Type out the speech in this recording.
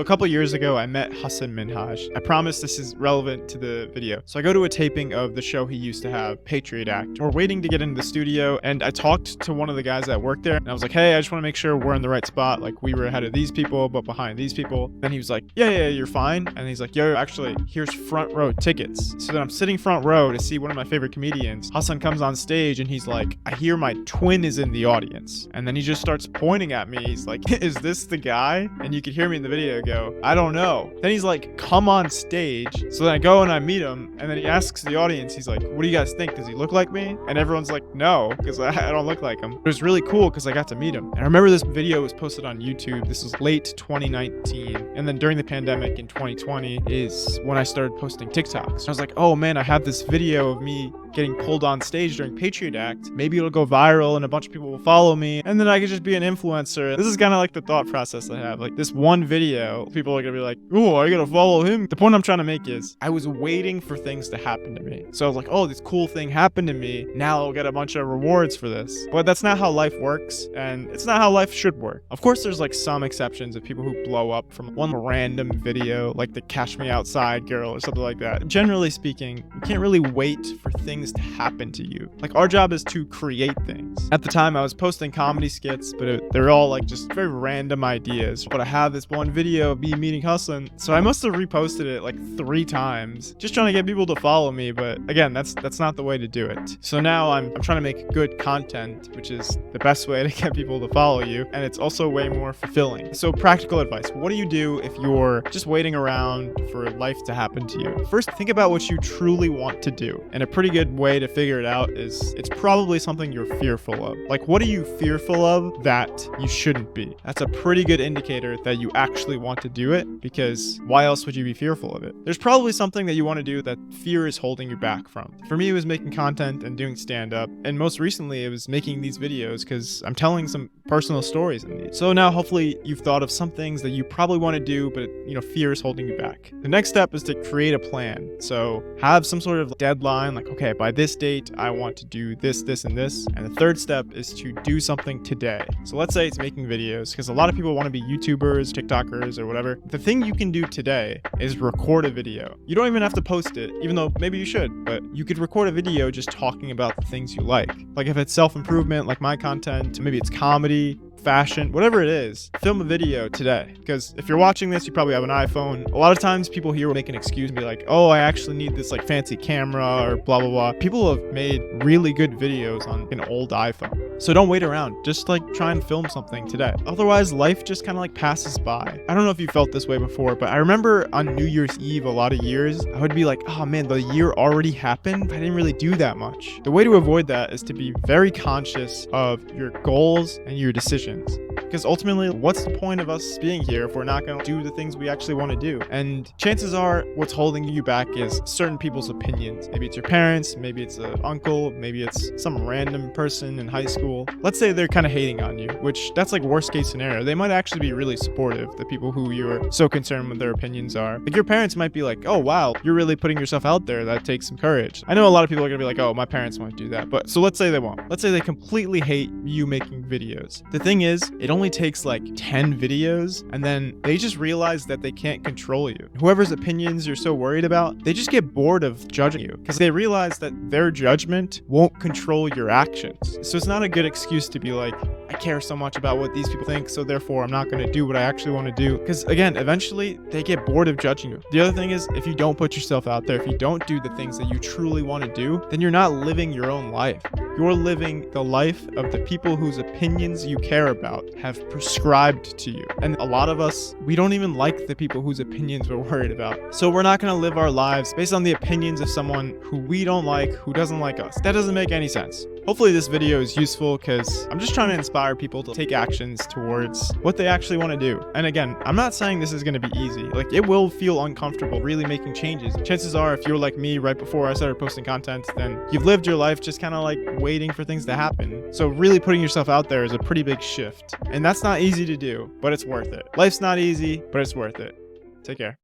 A couple years ago, I met Hasan Minhaj. I promise this is relevant to the video. So I go to a taping of the show he used to have, Patriot Act. We're waiting to get into the studio, and I talked to one of the guys that worked there, and I was like, hey, I just want to make sure we're in the right spot. Like, we were ahead of these people, but behind these people. Then he was like, yeah, you're fine. And he's like, yo, actually, here's front row tickets. So then I'm sitting front row to see one of my favorite comedians. Hasan comes on stage, and he's like, I hear my twin is in the audience. And then he just starts pointing at me. He's like, is this the guy? And you could hear me in the video go, I don't know. Then he's like, come on stage. So then I go and I meet him, and then he asks the audience, he's like, what do you guys think? Does he look like me? And everyone's like, no, because I don't look like him. It was really cool because I got to meet him. And I remember this video was posted on YouTube. This was late 2019. And then during the pandemic in 2020 is when I started posting TikToks. I was like, oh man, I have this video of me getting pulled on stage during Patriot Act. Maybe it'll go viral and a bunch of people will follow me, and then I could just be an influencer. This is kind of like the thought process I have. Like, this one video, people are gonna be like, oh, I gotta follow him. The point I'm trying to make is I was waiting for things to happen to me. So I was like, oh, this cool thing happened to me. Now I'll get a bunch of rewards for this. But that's not how life works, and it's not how life should work. Of course, there's like some exceptions of people who blow up from one random video, like the Cash Me Outside girl or something like that. Generally speaking, you can't really wait for things to happen to you. Like, our job is to create things. At the time, I was posting comedy skits, but they're all like just very random ideas. But I have this one video of me meeting Hasan, so I must have reposted it like 3 times, just trying to get people to follow me. But again, that's not the way to do it. So now I'm trying to make good content, which is the best way to get people to follow you, and it's also way more fulfilling. So practical advice: what do you do if you're just waiting around for life to happen to you? First, think about what you truly want to do, and a pretty good way to figure it out is it's probably something you're fearful of. Like, what are you fearful of that you shouldn't be? That's a pretty good indicator that you actually want to do it, because why else would you be fearful of it? There's probably something that you want to do that fear is holding you back from. For me, it was making content and doing stand-up, and most recently it was making these videos because I'm telling some personal stories in these. So now hopefully you've thought of some things that you probably want to do, but fear is holding you back. The next step is to create a plan. So have some sort of deadline, like, okay, by this date I want to do this, this, and this. And the third step is to do something today. So let's say it's making videos, because a lot of people want to be YouTubers, TikTokers, or whatever. The thing you can do today is record a video. You don't even have to post it, even though maybe you should, but you could record a video just talking about the things you like. Like, if it's self-improvement, like my content, maybe it's comedy, fashion, whatever it is, film a video today. Because if you're watching this, you probably have an iPhone. A lot of times people here will make an excuse and be like, oh, I actually need this like fancy camera or blah blah blah. People have made really good videos on an old iPhone. So don't wait around, just like try and film something today. Otherwise, life just kind of like passes by. I don't know if you felt this way before, but I remember on New Year's Eve a lot of years, I would be like, oh man, the year already happened. I didn't really do that much. The way to avoid that is to be very conscious of your goals and your decisions. Because ultimately, what's the point of us being here if we're not going to do the things we actually want to do? And chances are what's holding you back is certain people's opinions. Maybe it's your parents, maybe it's an uncle, maybe it's some random person in high school. Let's say they're kind of hating on you, which that's like worst case scenario. They might actually be really supportive, the people who you're so concerned with their opinions are. Like, your parents might be like, oh wow, you're really putting yourself out there. That takes some courage. I know a lot of people are going to be like, oh, my parents won't do that. But so let's say they won't. Let's say they completely hate you making videos. The thing is, it only takes like 10 videos, and then they just realize that they can't control you. Whoever's opinions you're so worried about, they just get bored of judging you because they realize that their judgment won't control your actions. So it's not a good excuse to be like, I care so much about what these people think, so therefore I'm not going to do what I actually want to do. Because again, eventually they get bored of judging you. The other thing is, if you don't put yourself out there, if you don't do the things that you truly want to do, then you're not living your own life. You're living the life of the people whose opinions you care about have prescribed to you. And a lot of us, we don't even like the people whose opinions we're worried about. So we're not going to live our lives based on the opinions of someone who we don't like, who doesn't like us. That doesn't make any sense. Hopefully this video is useful, because I'm just trying to inspire people to take actions towards what they actually want to do. And again, I'm not saying this is going to be easy. Like, it will feel uncomfortable really making changes. Chances are, if you're like me right before I started posting content, then you've lived your life just kind of like waiting for things to happen. So really putting yourself out there is a pretty big shift. And that's not easy to do, but it's worth it. Life's not easy, but it's worth it. Take care.